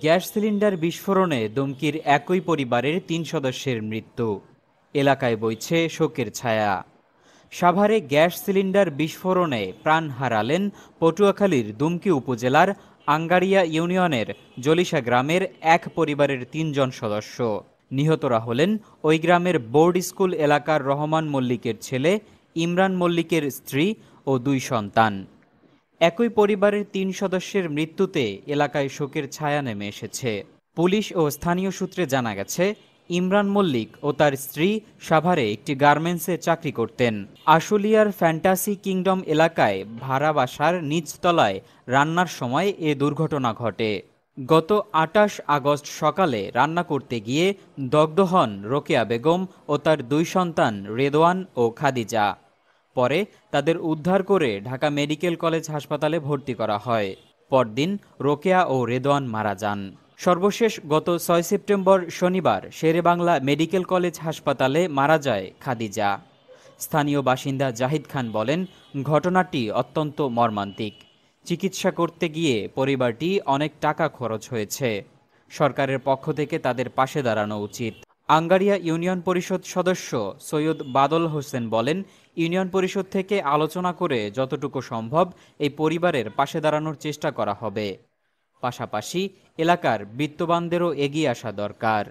Gas cylinder বিস্ফোরণে দুমকির একই পরিবারের ৩ সদস্যের মৃত্যু। এলাকায় বইছে শোকের ছায়া। সাভারে গ্যাস সিলিন্ডার বিস্ফোরণে প্রাণ হারালেন পটুয়াখালীর দুমকি উপজেলার আঙ্গারিয়া ইউনিয়নের জলিশা গ্রামের এক পরিবারের ৩ জন সদস্য। নিহতরা হলেন ওই গ্রামের বোর্ড স্কুল এলাকার রহমান মল্লিকের ছেলে ইমরান মল্লিকের স্ত্রী ও ২ সন্তান। একই পরিবারের ৩ সদস্যের মৃত্যুতে এলাকায় শোকের ছায়া নেমে এসেছে। পুলিশ ও স্থানীয় সূত্রে জানা গেছে, ইমরান মল্লিক ও তার স্ত্রী সাভারে একটি গার্মেন্টসে চাকরি করতেন। আশুলিয়ার ফ্যান্টাসি কিংডম এলাকায় ভাড়া বাসার নিচতলায় রান্নার সময় এ দুর্ঘটনা ঘটে। গত ২৮ আগস্ট সকালে রান্না করতে গিয়ে দগ্ধ হন রোকেয়া বেগম ও তার ২ সন্তান রেদওয়ান ও খাদিজা। পরে তাদের উদ্ধার করে ঢাকা মেডিকেল কলেজ হাসপাতালে ভর্তি করা হয়। পরদিন রোকেয়া ও রেদওয়ান মারা যান। সর্বশেষ গত ৬ সেপ্টেম্বর শনিবার শেরেবাংলা মেডিকেল কলেজ হাসপাতালে মারা যায় খাদিজা। স্থানীয় বাসিন্দা জাহিদ খান বলেন, ঘটনাটি অত্যন্ত মর্মান্তিক। চিকিৎসা করতে গিয়ে পরিবারটি অনেক টাকা খরচ হয়েছে। সরকারের পক্ষ থেকে তাদের পাশে দাঁড়ানো উচিত। আঙ্গারিয়া ইউনিয়ন পরিষদ সদস্য সৈয়দ বাদল হোসেন বলেন, ইউনিয়ন পরিষদ থেকে আলোচনা করে যতটুকু সম্ভব এই পরিবারের পাশে দাঁড়ানোর চেষ্টা করা হবে। পাশাপাশি এলাকার বিত্তবানদেরও এগিয়ে আসা দরকার।